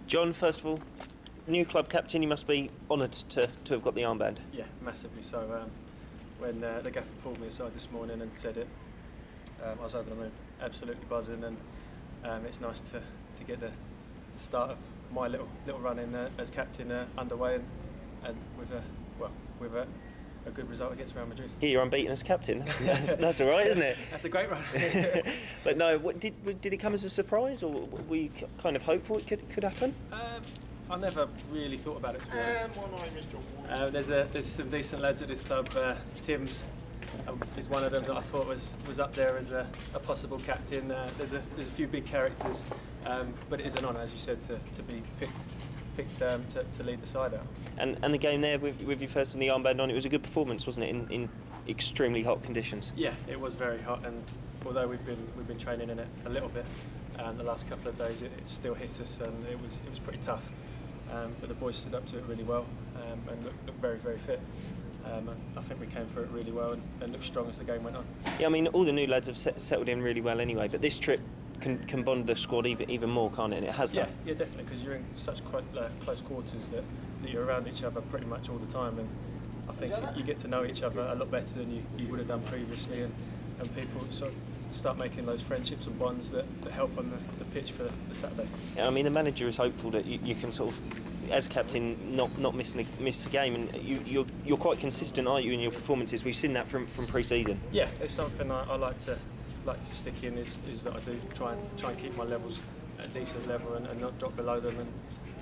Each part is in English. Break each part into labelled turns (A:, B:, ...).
A: John, first of all, new club captain, you must be honoured to have got the armband.
B: Yeah, massively so. When the gaffer pulled me aside this morning and said it, I was over the moon, absolutely buzzing, and it's nice to get the start of my little run in as captain underway, and with a good result against Real Madrid.
A: Yeah, you're unbeaten as captain. That's all right, isn't it?
B: That's a great run.
A: But no, did it come as a surprise, or were you kind of hopeful it could happen?
B: I never really thought about it, to be honest. There's some decent lads at this club. Tim's is one of them that I thought was up there as a possible captain. There's a few big characters, but it is an honour, as you said, to be picked to lead the side out. And
A: the game there with you first in the armband on, it was a good performance, wasn't it? In extremely hot conditions.
B: Yeah, it was very hot, and although we've been training in it a little bit the last couple of days, it still hit us, and it was pretty tough. But the boys stood up to it really well and looked very, very fit. And I think we came through it really well and looked strong as the game went on.
A: Yeah, I mean, all the new lads have settled in really well anyway, but this trip can bond the squad even more, can't it? And it has done.
B: Yeah, definitely, because you're in such quite close quarters that you're around each other pretty much all the time, and I think you get to know each other a lot better than you would have done previously, and people sort of start making those friendships and bonds that help on the pitch for the Saturday.
A: Yeah, I mean, the manager is hopeful that you can sort of, as captain, not miss a game, and you're quite consistent, aren't you, in your performances? We've seen that from pre-season.
B: Yeah, it's something I like to stick in, is that I do try and keep my levels at a decent level and not drop below them,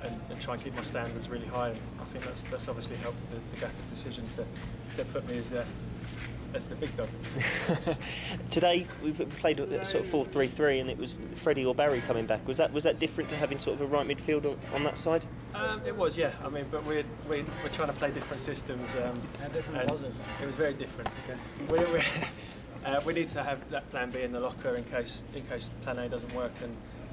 B: and try and keep my standards really high. And I think that's obviously helped the gaffer's decision to put me as the big dog.
A: Today we played a sort of 4-3-3, and it was Freddie or Barry coming back. Was that different to having sort of a right midfielder on that side?
B: It was, yeah. I mean, but we're trying to play different systems.
C: How different was it?
B: It was very different. Okay. We need to have that plan B in the locker in case plan A doesn't work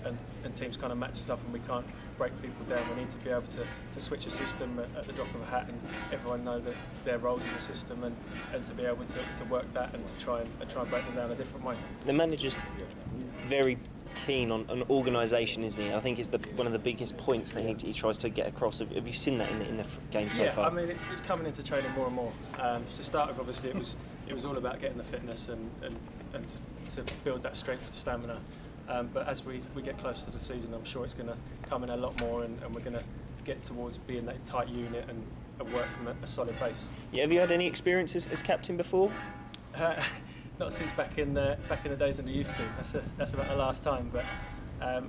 B: and teams kind of match us up and we can't break people down. We need to be able to switch a system at the drop of a hat, and everyone know their roles in the system, and to be able to work that and to try and break them down a different way.
A: The manager's very keen on organisation, isn't he? I think it's one of the biggest points that he tries to get across. Have you seen that in the game so far?
B: Yeah, I mean, it's coming into training more and more. To start with, obviously, it was all about getting the fitness and to build that strength and stamina. But as we get closer to the season, I'm sure it's going to come in a lot more, and we're going to get towards being that tight unit and work from a solid base.
A: Yeah, have you had any experiences as captain before?
B: Not since back in the days in the youth team. That's about the last time. But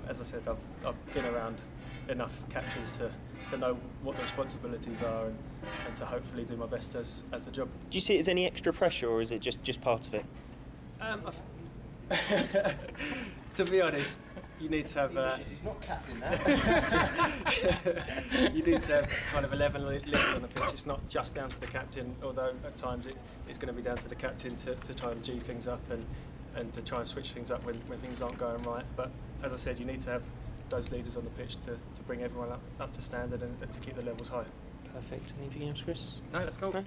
B: as I said, I've been around enough captains to know what the responsibilities are, and to hopefully do my best as the job.
A: Do you see it as any extra pressure, or is it just part of it?
B: To be honest, you need to have.
C: He's not captain now.
B: You need to have kind of 11 leaders on the pitch. It's not just down to the captain, although at times it's going to be down to the captain to try and G things up and to try and switch things up when things aren't going right. But as I said, you need to have those leaders on the pitch to bring everyone up to standard and to keep the levels high.
A: Perfect. Anything else, Chris?
B: No, let's go. No?